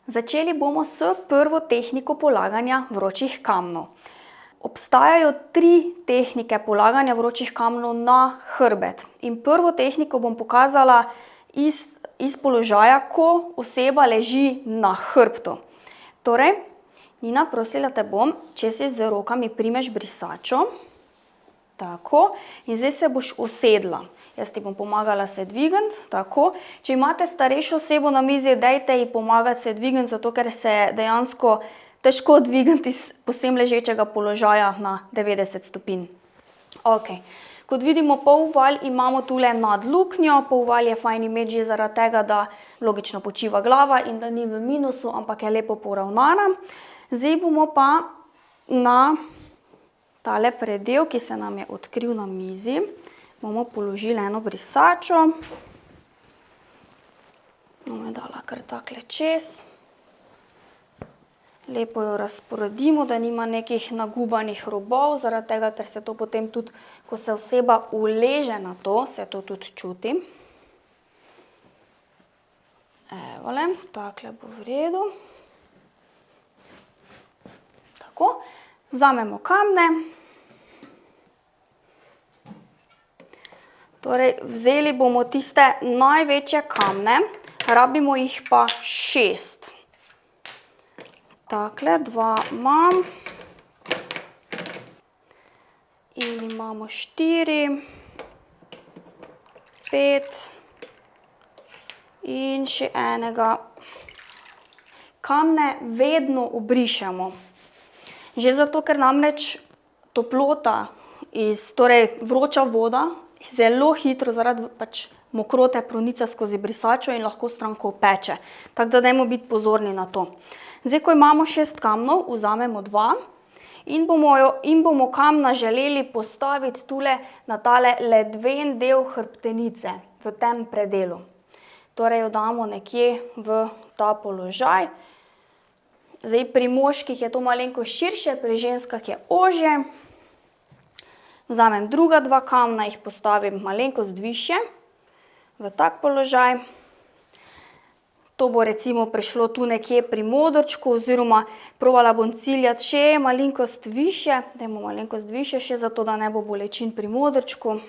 Začeli bomo s prvo tehniko polaganja vročih kamnov. Obstajajo 3 tehnike polaganja vročih kamnov na hrbet. In prvo tehniko bom pokazala iz položaja, ko oseba leži na hrbtu. Torej, Nina, prosila te bom, če si z rokami primeš brisačo. Tako. In zdaj se boš usedla. Jaz ti bom pomagala se dvigniti. Tako. Če imate starejšo osebo na mizi, dajte ji pomagati se dvigniti, zato ker se dejansko težko dvigniti iz povsem ležečega položaja na 90 stopinj. Okej. Kot vidimo, polvalj imamo tule nad luknjo. Polvalj je fajn imeti že zaradi tega, da logično počiva glava in da ni v minusu, ampak je lepo poravnana. Zdaj bomo pa na tale predel, ki se nam je odkril na mizi, bomo položili eno brisačo. Bom jo dala kar takle čez. Lepo jo razporedimo, da nima nekih nagubanih robov, zaradi tega, ker se to potem tudi, ko se oseba uleže na to, se to tudi čuti. Evole, takle bo v redu. Tako. Vzamemo kamne. Torej, vzeli bomo tiste največje kamne, rabimo jih pa 6. Takle, 2 imam. In imamo 4, 5 in še enega. Kamne vedno obrišemo. Že zato, ker namreč toplota, torej vroča voda, zelo hitro zaradi mokrote pronica skozi brisačo in lahko stranko peče. Tako da dajmo biti pozorni na to. Zdaj, ko imamo 6 kamnov, vzamemo 2 in bomo kamna želeli postaviti tule na tale ledven del hrbtenice, v tem predelu. Torej jo damo nekje v ta položaj. Zdaj, pri moških je to malenkost širše, pri ženskah je ožje. Vzamem druga 2 kamna, jih postavim malenkost višje, v tak položaj. To bo recimo prišlo tu nekje pri modrčku, oziroma probala bom ciljati še malenkost višje. Dajmo malenkost višje še, zato da ne bo bolečin pri modrčku.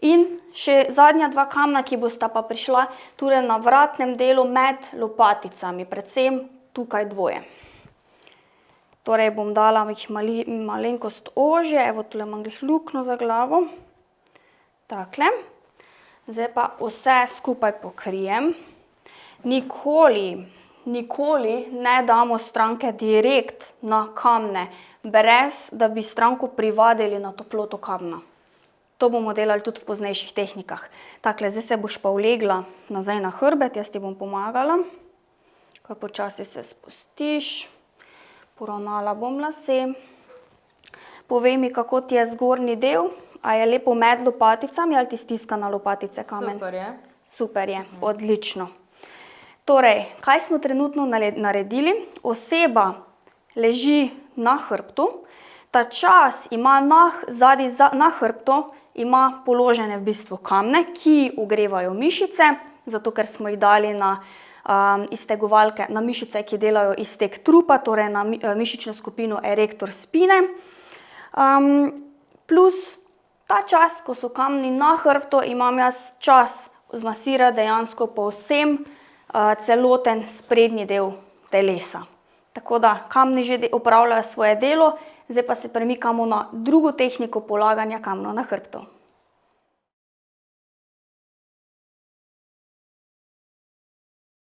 In še zadnja 2 kamna, ki bosta pa prišla tule na vratnem delu med lopaticami, predvsem tukaj 2. Torej bom dala jih malenkost ožje, evo tule imam glih luknjo za glavo. Takle. Zdaj pa vse skupaj pokrijem. Nikoli ne damo stranke direkt na kamne, brez da bi stranko privadili na toploto kamna. To bomo delali tudi v poznejših tehnikah. Takle, zdaj se boš pa ulegla nazaj na hrbet, jaz ti bom pomagala. Kar počasi se spustiš. Poravnala bom lase. Povej mi, kako ti je zgornji del. A je lepo med lopaticami ali ti stiska na lopatice kamen? Super je. Super je, odlično. Torej, kaj smo trenutno naredili? Oseba leži na hrbtu. Ta čas ima zadaj na hrbtu ima položene v bistvu kamne, ki ogrevajo mišice, zato ker smo jih dali na iztegovalke, na mišice, ki delajo izteg trupa, torej na mišično skupino erektor spine. Plus ta čas, ko so kamni na hrbtu, imam jaz čas zmasirati dejansko povsem celoten sprednji del telesa. Tako da kamni že opravljajo svoje delo, zdaj pa se premikamo na drugo tehniko polaganja kamnov na hrbtu.